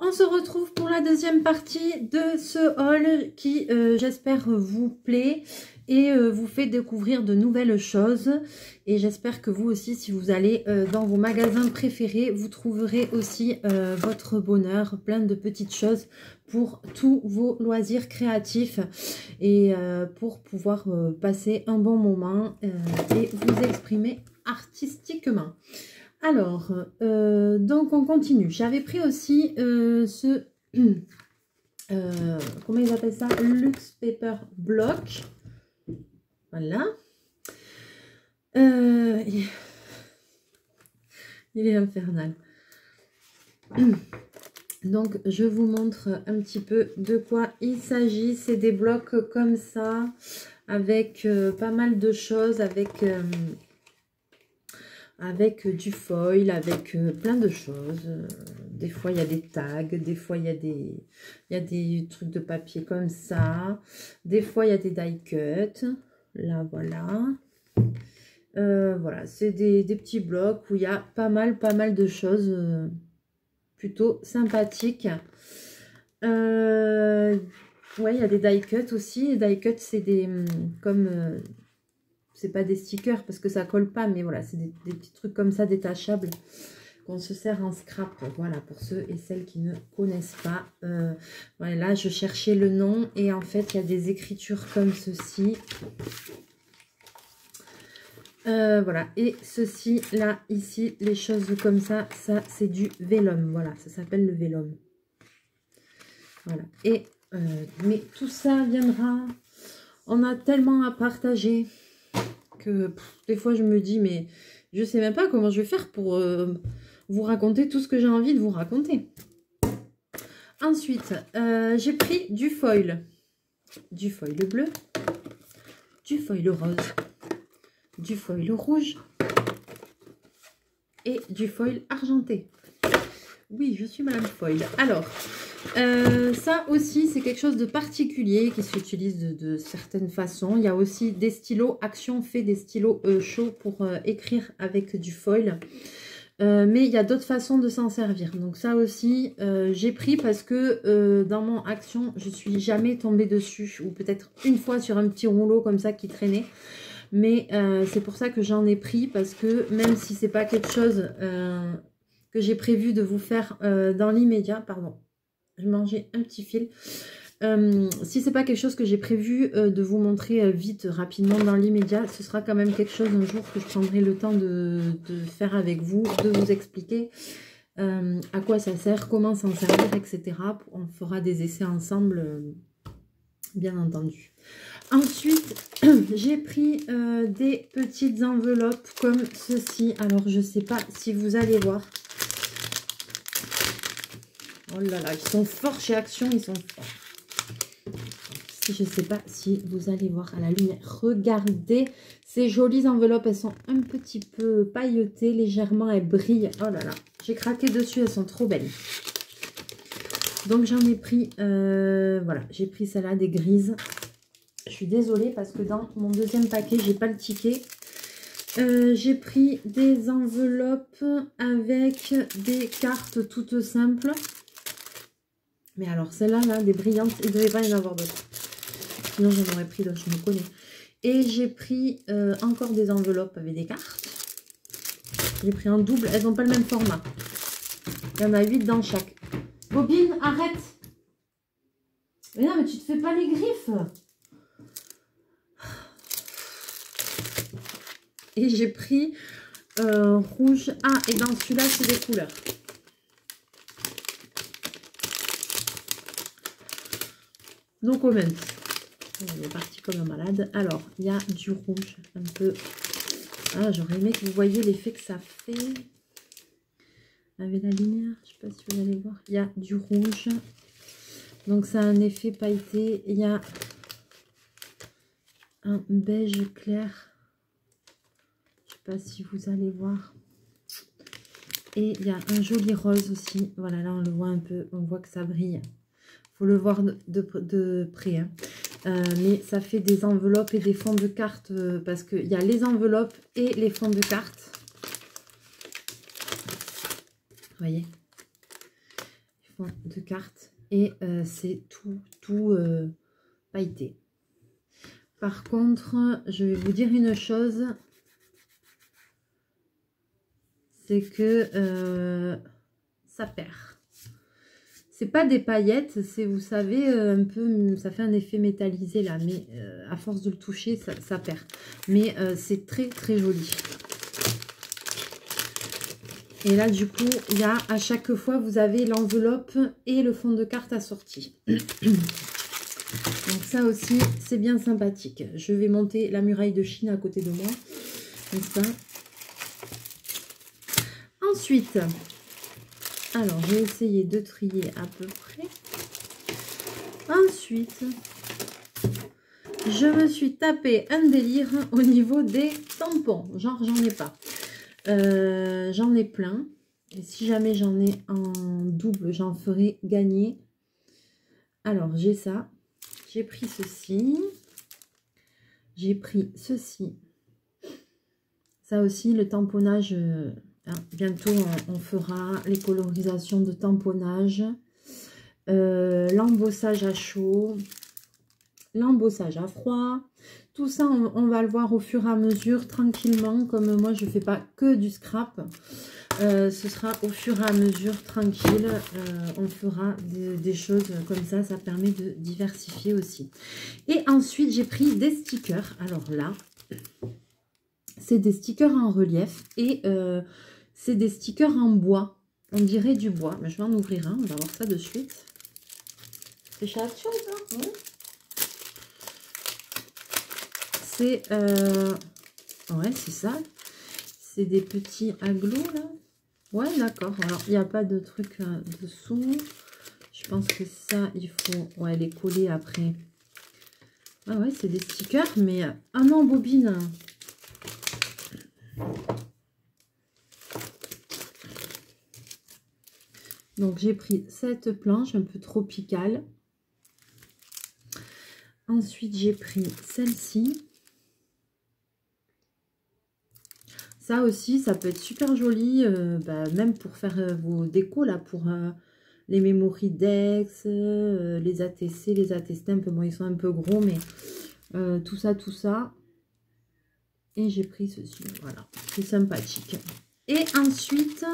On se retrouve pour la deuxième partie de ce haul qui, j'espère, vous plaît et vous fait découvrir de nouvelles choses. Et j'espère que vous aussi, si vous allez dans vos magasins préférés, vous trouverez aussi votre bonheur, plein de petites choses pour tous vos loisirs créatifs et pour pouvoir passer un bon moment et vous exprimer artistiquement. Alors, donc on continue. J'avais pris aussi ce, comment ils appellent ça? Luxe Paper Block. Voilà. Il est infernal. Donc, je vous montre un petit peu de quoi il s'agit. C'est des blocs comme ça, avec pas mal de choses, avec du foil, avec plein de choses. Des fois, il y a des tags, des fois, il y a des trucs de papier comme ça. Des fois, il y a des die cuts. Là, voilà. Voilà, c'est des petits blocs où il y a pas mal de choses plutôt sympathiques. Ouais, il y a des die cuts aussi. Les die cuts, c'est des... comme... c'est pas des stickers parce que ça colle pas, mais voilà, c'est des petits trucs comme ça détachables qu'on se sert en scrap. Voilà, pour ceux et celles qui ne connaissent pas. Voilà, je cherchais le nom et en fait, il y a des écritures comme ceci. Voilà, et ceci, là, ici, les choses comme ça, ça c'est du vélum. Voilà, ça s'appelle le vélum. Voilà, et mais tout ça viendra. On a tellement à partager que des fois je me dis mais je sais même pas comment je vais faire pour vous raconter tout ce que j'ai envie de vous raconter. Ensuite, j'ai pris du foil bleu, du foil rose, du foil rouge et du foil argenté. Oui, je suis Madame Foil. Alors, ça aussi, c'est quelque chose de particulier qui s'utilise de certaines façons. Il y a aussi des stylos. Action fait des stylos chauds pour écrire avec du foil. Mais il y a d'autres façons de s'en servir. Donc ça aussi, j'ai pris parce que dans mon Action, je suis jamais tombée dessus. Ou peut-être une fois sur un petit rouleau comme ça qui traînait. Mais c'est pour ça que j'en ai pris. Parce que même si c'est pas quelque chose... que j'ai prévu de vous faire dans l'immédiat, pardon, je mangeais un petit fil. Si c'est pas quelque chose que j'ai prévu de vous montrer vite, rapidement, dans l'immédiat, ce sera quand même quelque chose un jour que je prendrai le temps de faire avec vous, de vous expliquer à quoi ça sert, comment s'en servir, etc. On fera des essais ensemble, bien entendu. Ensuite, j'ai pris des petites enveloppes comme ceci. Alors, je sais pas si vous allez voir. Oh là là, ils sont forts chez Action, ils sont forts. Je ne sais pas si vous allez voir à la lumière. Regardez ces jolies enveloppes. Elles sont un petit peu pailletées, légèrement. Elles brillent. Oh là là, j'ai craqué dessus. Elles sont trop belles. Donc j'en ai pris, voilà, j'ai pris celle-là, des grises. Je suis désolée parce que dans mon deuxième paquet, j'ai pas le ticket. J'ai pris des enveloppes avec des cartes toutes simples. Mais alors, celle-là, là, des brillantes, il ne devait pas y en avoir d'autres. Sinon, j'en aurais pris d'autres, je me connais. Et j'ai pris encore des enveloppes avec des cartes. J'ai pris un double. Elles n'ont pas le même format. Il y en a 8 dans chaque. Bobine, arrête! Mais non, mais tu te fais pas les griffes! Et j'ai pris rouge. Ah, et dans celui-là, c'est des couleurs. Donc au même. On est parti comme un malade. Alors, il y a du rouge un peu. Ah, j'aurais aimé que vous voyiez l'effet que ça fait. Avec la lumière, je ne sais pas si vous allez voir. Il y a du rouge. Donc ça a un effet pailleté. Il y a un beige clair. Je ne sais pas si vous allez voir. Et il y a un joli rose aussi. Voilà, là on le voit un peu. On voit que ça brille. Faut le voir de près. Hein. Mais ça fait des enveloppes et des fonds de cartes parce qu'il y a les enveloppes et les fonds de cartes. Vous voyez? fond de carte et c'est tout pailleté. Par contre, je vais vous dire une chose, c'est que ça perd. C'est pas des paillettes, c'est, vous savez, un peu, ça fait un effet métallisé là, mais à force de le toucher, ça perd. Mais c'est très très joli. Et là, du coup, il y a à chaque fois, vous avez l'enveloppe et le fond de carte assorti. Donc ça aussi, c'est bien sympathique. Je vais monter la muraille de Chine à côté de moi. Comme ça. Ensuite, alors, j'ai essayé de trier à peu près. Ensuite, je me suis tapé un délire au niveau des tampons. Genre, j'en ai pas. J'en ai plein. Et si jamais j'en ai en double, j'en ferai gagner. Alors, j'ai ça. J'ai pris ceci. J'ai pris ceci. Ça aussi, le tamponnage... bientôt, on fera les colorisations de tamponnage, l'embossage à chaud, l'embossage à froid. Tout ça, on va le voir au fur et à mesure, tranquillement. Comme moi, je ne fais pas que du scrap. Ce sera au fur et à mesure, tranquille. On fera des choses comme ça. Ça permet de diversifier aussi. Et ensuite, j'ai pris des stickers. Alors là, c'est des stickers en relief et... c'est des stickers en bois. On dirait du bois. Mais je vais en ouvrir un. On va voir ça de suite. C'est chez Action, ça, oui. C'est... ouais, c'est ça. C'est des petits aglos, là. Ouais, d'accord. Alors, il n'y a pas de truc dessous. Je pense que ça, il faut... ouais, les coller après. Ah ouais, c'est des stickers. Mais... ah non, bobine. Donc, j'ai pris cette planche un peu tropicale. Ensuite, j'ai pris celle-ci. Ça aussi, ça peut être super joli, même pour faire vos décos, là, pour les Memory Dex, les ATC, les AT Stamp. Bon, ils sont un peu gros, mais tout ça, tout ça. Et j'ai pris ceci, voilà, c'est sympathique. Et ensuite...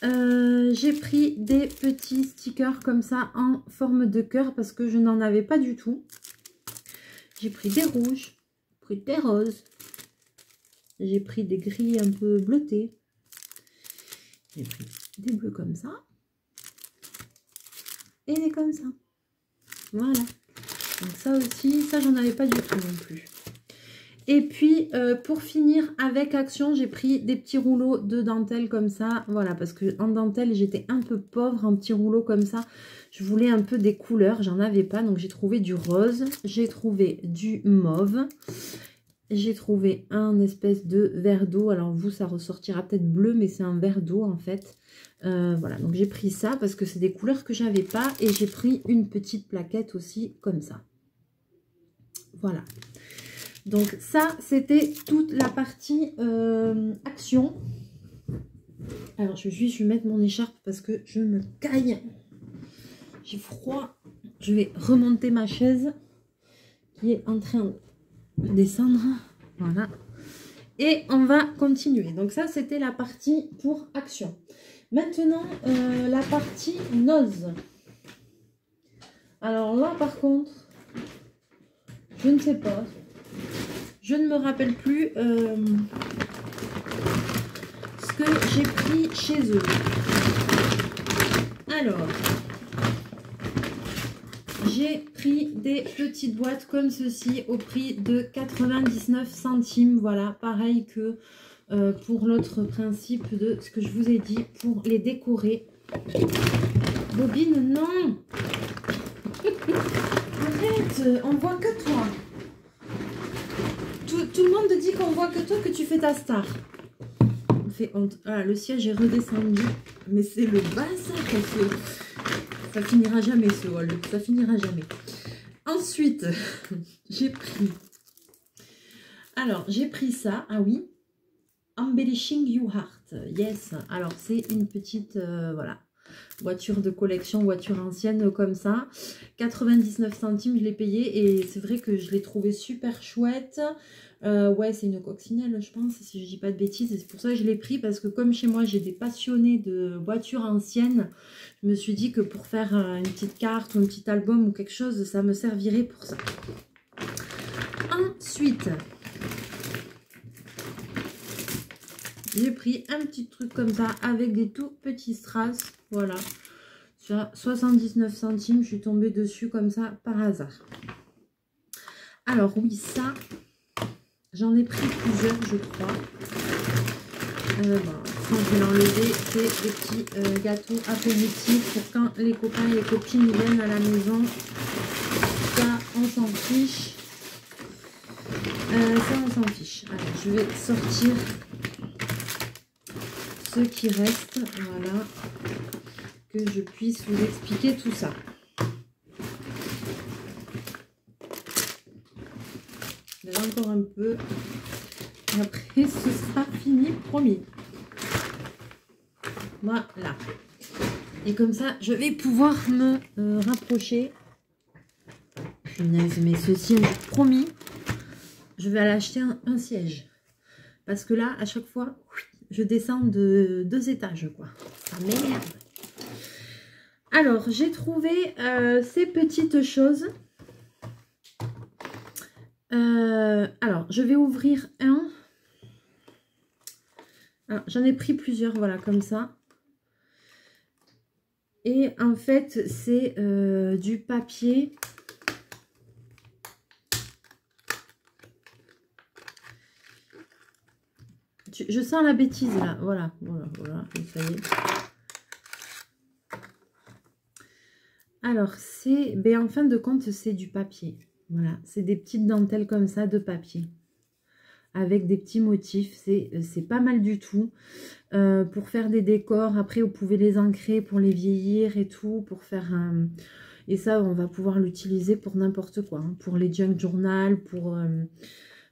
j'ai pris des petits stickers comme ça en forme de cœur parce que je n'en avais pas du tout. J'ai pris des rouges, pris des roses, j'ai pris des gris un peu bleutés, j'ai pris des bleus comme ça et des comme ça. Voilà. Donc ça aussi, ça j'en avais pas du tout non plus. Et puis, pour finir avec Action, j'ai pris des petits rouleaux de dentelle comme ça. Voilà, parce que en dentelle, j'étais un peu pauvre, un petit rouleau comme ça. Je voulais un peu des couleurs, j'en avais pas. Donc, j'ai trouvé du rose, j'ai trouvé du mauve. J'ai trouvé un espèce de verre d'eau. Alors, vous, ça ressortira peut-être bleu, mais c'est un verre d'eau, en fait. Voilà, donc j'ai pris ça parce que c'est des couleurs que j'avais pas. Et j'ai pris une petite plaquette aussi, comme ça. Voilà. Donc ça, c'était toute la partie Action. Alors, je vais juste mettre mon écharpe parce que je me caille. J'ai froid. Je vais remonter ma chaise qui est en train de descendre. Voilà. Et on va continuer. Donc ça, c'était la partie pour Action. Maintenant, la partie Nose. Alors là, par contre, je ne sais pas. Je ne me rappelle plus ce que j'ai pris chez eux. Alors, j'ai pris des petites boîtes comme ceci au prix de 99 centimes. Voilà, pareil que pour l'autre principe de ce que je vous ai dit pour les décorer. Bobine, non. Arrête, on voit que toi. Tout le monde te dit qu'on voit que toi, que tu fais ta star. On fait honte. Ah, le siège est redescendu. Mais c'est le bazar. Ça finira jamais ce haul. Ça finira jamais. Ensuite, j'ai pris... alors, j'ai pris ça. Ah oui. Embellishing Your Heart. Yes. Alors, c'est une petite... voilà. voiture de collection, voiture ancienne comme ça. 99 centimes, je l'ai payé et c'est vrai que je l'ai trouvé super chouette. Ouais, c'est une coccinelle, je pense, si je dis pas de bêtises. Et c'est pour ça que je l'ai pris, parce que comme chez moi, j'ai des passionnés de voitures anciennes, je me suis dit que pour faire une petite carte ou un petit album ou quelque chose, ça me servirait pour ça. Ensuite, j'ai pris un petit truc comme ça avec des tout petits strass. Voilà. Sur 79 centimes, je suis tombée dessus comme ça par hasard. Alors oui, ça, j'en ai pris plusieurs, je crois. Bon, quand je vais l'enlever, c'est des petits gâteaux apéritifs pour quand les copains et les copines viennent à la maison. Ça, on s'en fiche. Ça, on s'en fiche. Alors, je vais sortir ce qui reste. Voilà. Que je puisse vous expliquer tout ça. Déjà encore un peu. Après, ce sera fini, promis. Voilà. Et comme ça, je vais pouvoir me rapprocher. Punaise, mais ce siège, promis, je vais aller acheter un siège. Parce que là, à chaque fois, je descends de 2 étages, quoi. Ça m'énerve. Alors, j'ai trouvé ces petites choses. Alors, je vais ouvrir un. J'en ai pris plusieurs, voilà, comme ça. Et en fait, c'est du papier. Je sens la bêtise, là. Voilà, ça y est. Alors, c'est... Ben, en fin de compte, c'est du papier. Voilà, c'est des petites dentelles comme ça de papier. Avec des petits motifs, c'est pas mal du tout. Pour faire des décors, après vous pouvez les ancrer pour les vieillir et tout, pour faire un... Et ça, on va pouvoir l'utiliser pour n'importe quoi, hein, pour les junk journal, pour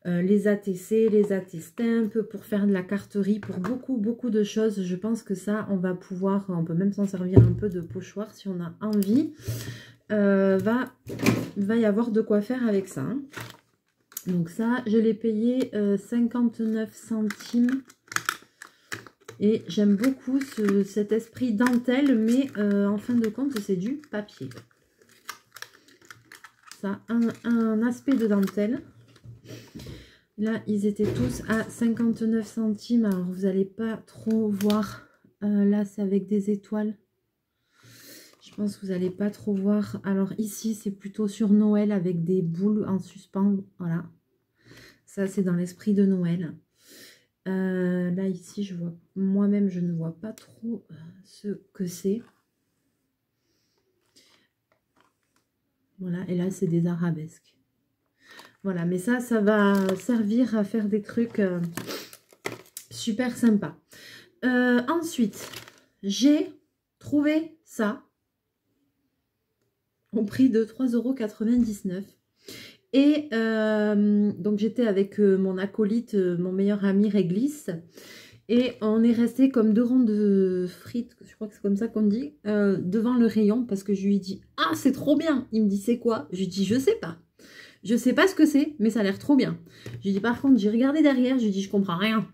les ATC, les AT-stamp, pour faire de la carterie, pour beaucoup de choses. Je pense que ça, on va pouvoir, on peut même s'en servir un peu de pochoir si on a envie. Va y avoir de quoi faire avec ça, hein. Donc ça, je l'ai payé 59 centimes. Et j'aime beaucoup cet esprit dentelle, mais en fin de compte, c'est du papier. Ça a un aspect de dentelle. Là, ils étaient tous à 59 centimes. Alors, vous n'allez pas trop voir. Là, c'est avec des étoiles. Je pense que vous n'allez pas trop voir. Alors, ici, c'est plutôt sur Noël avec des boules en suspens. Voilà. Ça, c'est dans l'esprit de Noël. Là, ici, je vois moi-même, je ne vois pas trop ce que c'est. Voilà, et là, c'est des arabesques. Voilà, mais ça va servir à faire des trucs super sympas. Ensuite, j'ai trouvé ça au prix de 3,99 €. Et donc j'étais avec mon acolyte, mon meilleur ami Réglisse. Et on est resté comme 2 rangs de frites, je crois que c'est comme ça qu'on dit, devant le rayon. Parce que je lui ai dit, ah c'est trop bien. Il me dit, c'est quoi? Je lui ai dit, je sais pas. Je sais pas ce que c'est, mais ça a l'air trop bien. Je lui ai dit, par contre, j'ai regardé derrière, je lui ai dit, je comprends rien.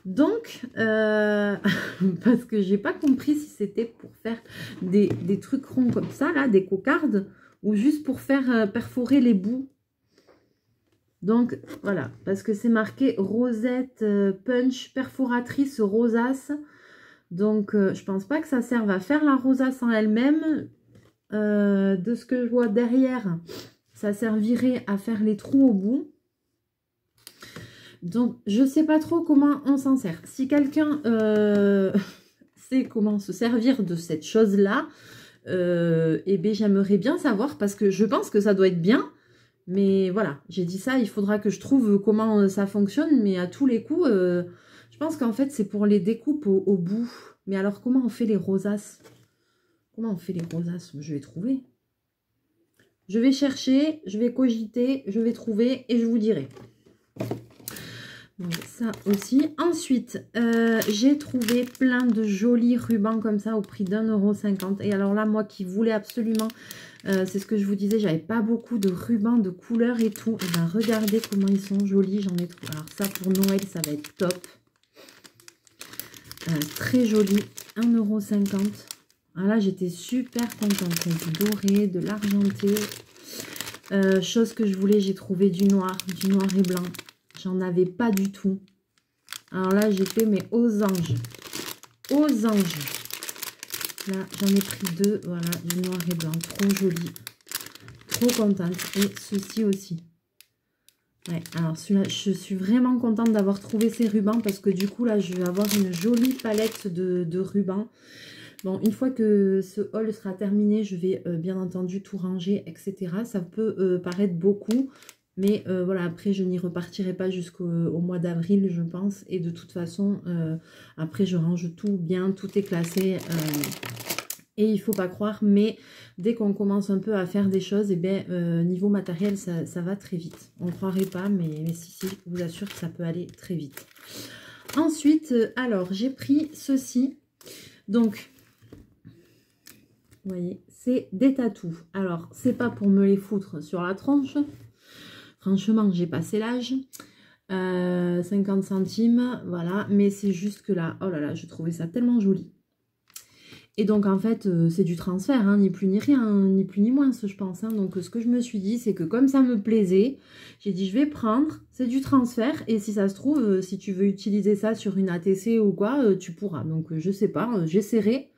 Donc, parce que j'ai pas compris si c'était pour faire des trucs ronds comme ça, là, des cocardes, ou juste pour faire perforer les bouts. Donc, voilà, parce que c'est marqué rosette punch perforatrice rosace. Donc, je pense pas que ça serve à faire la rosace en elle-même. De ce que je vois derrière, ça servirait à faire les trous au bout. Donc, je sais pas trop comment on s'en sert. Si quelqu'un sait comment se servir de cette chose-là, eh bien, j'aimerais bien savoir parce que je pense que ça doit être bien. Mais voilà, j'ai dit ça, il faudra que je trouve comment ça fonctionne. Mais à tous les coups, je pense qu'en fait, c'est pour les découpes au bout. Mais alors, comment on fait les rosaces? Comment on fait les rosaces? Je vais trouver. Je vais chercher, je vais cogiter, je vais trouver et je vous dirai. Donc ça aussi. Ensuite, j'ai trouvé plein de jolis rubans comme ça au prix d'1,50 €. Et alors là, moi qui voulais absolument, c'est ce que je vous disais, j'avais pas beaucoup de rubans de couleurs et tout. Et ben regardez comment ils sont jolis, j'en ai trouvé. Alors ça pour Noël, ça va être top. Très joli, 1,50 €. Alors là, j'étais super contente. Du doré, de l'argenté. Chose que je voulais, j'ai trouvé du noir et blanc. J'en avais pas du tout. Alors là, j'ai fait mais aux anges. Aux anges. Là, j'en ai pris deux. Voilà, du noir et blanc. Trop joli. Trop contente. Et ceci aussi. Ouais, alors celui-là, je suis vraiment contente d'avoir trouvé ces rubans parce que du coup, là, je vais avoir une jolie palette de rubans. Bon, une fois que ce haul sera terminé, je vais bien entendu tout ranger, etc. Ça peut paraître beaucoup. Mais voilà, après, je n'y repartirai pas jusqu'au mois d'avril, je pense. Et de toute façon, après, je range tout bien, tout est classé. Et il ne faut pas croire, mais dès qu'on commence un peu à faire des choses, et bien, niveau matériel, ça va très vite. On ne croirait pas, mais si, je vous assure que ça peut aller très vite. Ensuite, alors, j'ai pris ceci. Donc, vous voyez, c'est des tatous. Alors, c'est pas pour me les foutre sur la tronche. Franchement, j'ai passé l'âge. 50 centimes, voilà. Mais c'est juste que là, oh là là, je trouvais ça tellement joli. Et donc, en fait, c'est du transfert, hein, ni plus ni rien, ni plus ni moins, je pense. Hein. Donc, ce que je me suis dit, c'est que comme ça me plaisait, j'ai dit, je vais prendre, c'est du transfert. Et si ça se trouve, si tu veux utiliser ça sur une ATC ou quoi, tu pourras. Donc, je sais pas, j'essaierai.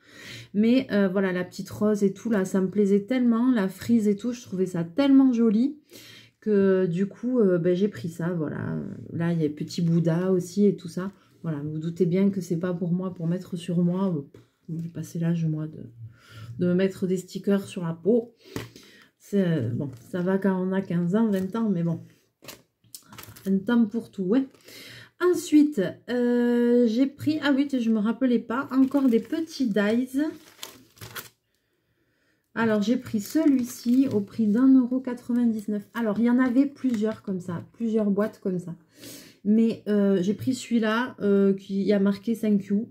Mais voilà, la petite rose et tout, là, ça me plaisait tellement. La frise et tout, je trouvais ça tellement joli. Que du coup, ben, j'ai pris ça, voilà. Là, il y a petit Bouddha aussi et tout ça. Voilà, vous doutez bien que c'est pas pour moi, pour mettre sur moi. J'ai passé l'âge, moi, de me mettre des stickers sur la peau. Bon, ça va quand on a 15 ans, 20 ans, mais bon. Un temps pour tout, ouais. Ensuite, j'ai pris... Ah oui, je me rappelais pas. Encore des petits dies. Alors, j'ai pris celui-ci au prix d'1,99 €. Alors, il y en avait plusieurs comme ça, plusieurs boîtes comme ça. Mais j'ai pris celui-là qui a marqué thank you.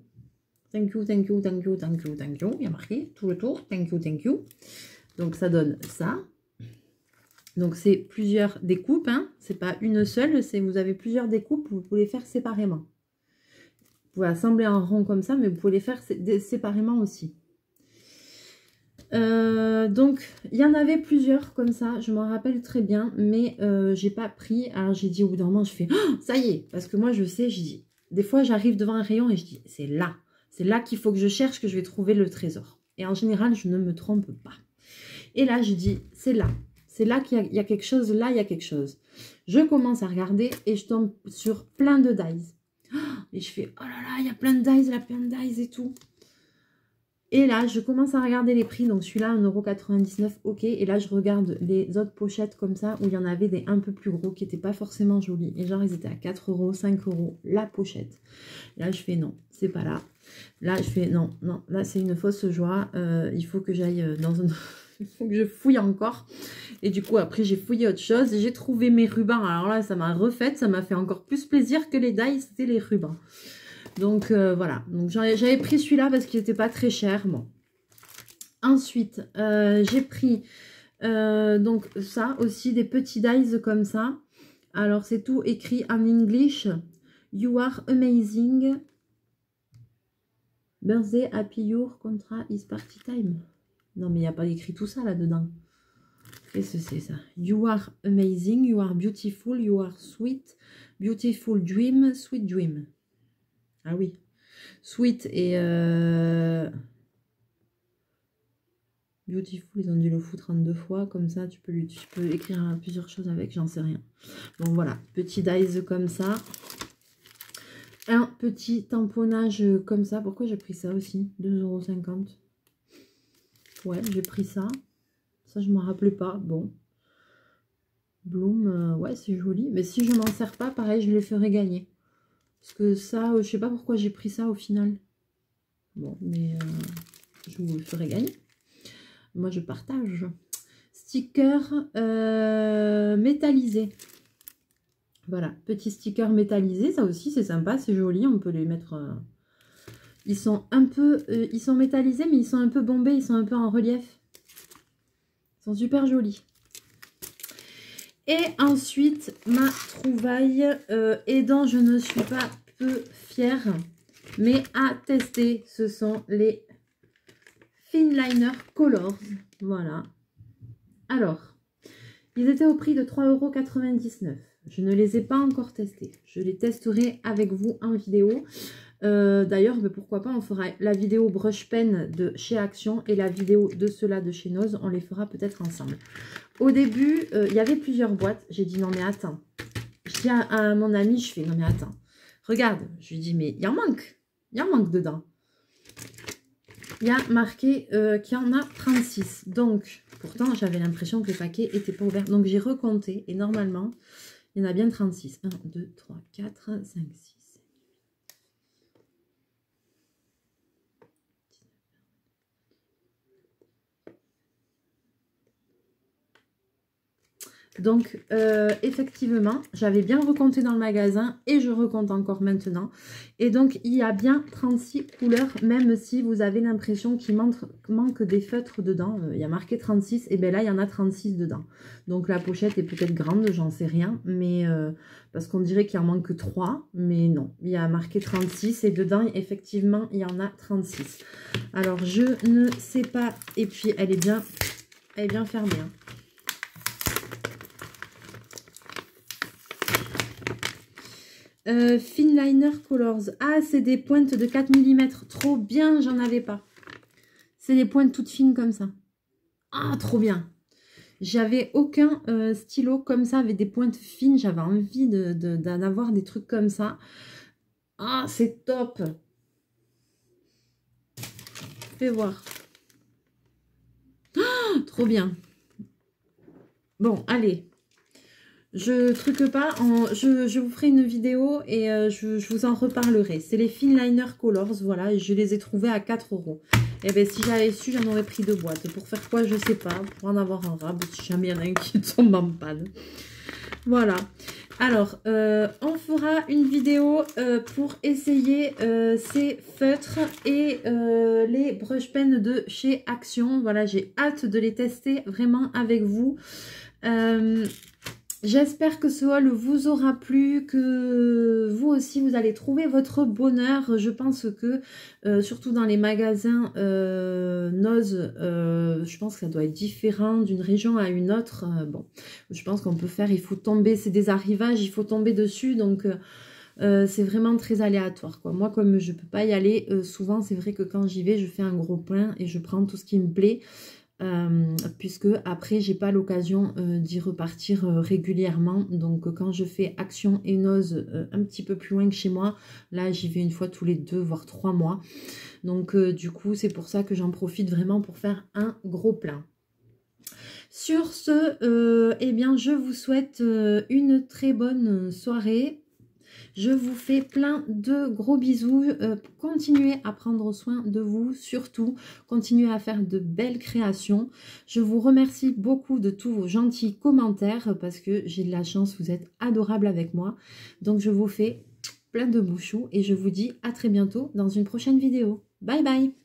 Thank you, thank you, thank you, thank you, thank you. Il y a marqué tout le tour, thank you, thank you. Donc, ça donne ça. Donc, c'est plusieurs découpes. Hein. C'est pas une seule, vous avez plusieurs découpes. Vous pouvez les faire séparément. Vous pouvez assembler en rond comme ça, mais vous pouvez les faire séparément aussi. Donc il y en avait plusieurs comme ça, je m'en rappelle très bien, mais j'ai pas pris. Alors j'ai dit au bout d'un moment, je fais oh, ça y est, parce que moi je sais, je dis des fois j'arrive devant un rayon et je dis c'est là qu'il faut que je cherche, que je vais trouver le trésor. Et en général je ne me trompe pas. Et là je dis c'est là qu'il y a quelque chose, là il y a quelque chose. Je commence à regarder et je tombe sur plein de dies. Et je fais oh là là, il y a plein de dies, plein de dies et tout. Et là, je commence à regarder les prix. Donc, celui-là, 1,99 €, ok. Et là, je regarde les autres pochettes comme ça, où il y en avait des un peu plus gros, qui n'étaient pas forcément jolis. Et genre, ils étaient à 4 €, 5 € la pochette. Et là, je fais non, c'est pas là. Là, je fais non, là, c'est une fausse joie. Il faut que j'aille dans un... il faut que je fouille encore. Et du coup, après, j'ai fouillé autre chose. J'ai trouvé mes rubans. Alors là, ça m'a refait. Ça m'a fait encore plus plaisir que les dies, c'était les rubans. Donc voilà, donc j'avais pris celui-là parce qu'il n'était pas très cher. Bon. Ensuite, j'ai pris donc ça aussi, des petits dies comme ça. Alors c'est tout écrit en English. You are amazing. Birthday, happy your contract is party time. Non mais il n'y a pas écrit tout ça là-dedans. Qu'est-ce que c'est ça? You are amazing, you are beautiful, you are sweet, beautiful dream, sweet dream. Ah oui, sweet et beautiful, ils ont dû le foutre en 2 fois, comme ça tu peux écrire plusieurs choses avec, j'en sais rien. Bon voilà, petit dies comme ça. Un petit tamponnage comme ça, pourquoi j'ai pris ça aussi? 2,50 €. Ouais, j'ai pris ça. Ça, je ne m'en rappelais pas, bon. Bloom, ouais, c'est joli, mais si je m'en sers pas, pareil, je les ferai gagner. Parce que ça, je sais pas pourquoi j'ai pris ça au final. Bon, mais je vous le ferai gagner. Moi, je partage. Sticker métallisé. Voilà, petit sticker métallisé, ça aussi c'est sympa, c'est joli, on peut les mettre... Ils sont un peu... ils sont métallisés, mais ils sont un peu bombés, ils sont un peu en relief. Ils sont super jolis. Et ensuite, ma trouvaille, et dont je ne suis pas peu fière, mais à tester, ce sont les Finliner Colors. Voilà. Alors, ils étaient au prix de 3,99 €. Je ne les ai pas encore testés. Je les testerai avec vous en vidéo. D'ailleurs, pourquoi pas, on fera la vidéo brush pen de chez Action et la vidéo de ceux-là de chez Nose. On les fera peut-être ensemble. Au début, il y avait plusieurs boîtes. J'ai dit, non mais attends. Je dis à mon ami, je fais, non mais attends. Regarde, je lui dis, mais il en manque. Il en manque dedans. Il y a marqué qu'il y en a 36. Donc, pourtant, j'avais l'impression que le paquet n'était pas ouvert. Donc, j'ai recompté. Et normalement, il y en a bien 36. 1, 2, 3, 4, 5, 6. Donc, effectivement, j'avais bien recompté dans le magasin et je recompte encore maintenant. Et donc, il y a bien 36 couleurs, même si vous avez l'impression qu'il manque des feutres dedans. Il y a marqué 36 et bien là, il y en a 36 dedans. Donc, la pochette est peut-être grande, j'en sais rien. Mais parce qu'on dirait qu'il en manque 3, mais non. Il y a marqué 36 et dedans, effectivement, il y en a 36. Alors, je ne sais pas. Et puis, elle est bien fermée. Hein. Finliner Colors. Ah, c'est des pointes de 4 mm. Trop bien, j'en avais pas. C'est des pointes toutes fines comme ça. Ah, trop bien. J'avais aucun stylo comme ça avec des pointes fines. J'avais envie d'en avoir des trucs comme ça. Ah, c'est top. Fais voir. Ah, trop bien. Bon, allez. Je truque pas, je vous ferai une vidéo et je vous en reparlerai. C'est les Finliner Colors, voilà, et je les ai trouvés à 4 €. Et bien, si j'avais su, j'en aurais pris 2 boîtes. Pour faire quoi, je sais pas. Pour en avoir un rab, si jamais il y en a un qui tombe en panne. Voilà. Alors, on fera une vidéo pour essayer ces feutres et les brush pens de chez Action. Voilà, j'ai hâte de les tester vraiment avec vous. J'espère que ce haul vous aura plu, que vous aussi vous allez trouver votre bonheur. Je pense que, surtout dans les magasins Nose, je pense que ça doit être différent d'une région à une autre. Bon, je pense qu'on peut faire, il faut tomber, c'est des arrivages, il faut tomber dessus, donc c'est vraiment très aléatoire, quoi. Moi, comme je peux pas y aller, souvent c'est vrai que quand j'y vais, je fais un gros plein et je prends tout ce qui me plaît. Puisque après j'ai pas l'occasion d'y repartir régulièrement, donc quand je fais Action et Nose un petit peu plus loin que chez moi, là j'y vais une fois tous les 2 voire 3 mois, donc du coup c'est pour ça que j'en profite vraiment pour faire un gros plein. Sur ce, eh bien je vous souhaite une très bonne soirée. Je vous fais plein de gros bisous. Continuez à prendre soin de vous, surtout. Continuez à faire de belles créations. Je vous remercie beaucoup de tous vos gentils commentaires parce que j'ai de la chance, vous êtes adorables avec moi. Donc je vous fais plein de bouchous et je vous dis à très bientôt dans une prochaine vidéo. Bye bye!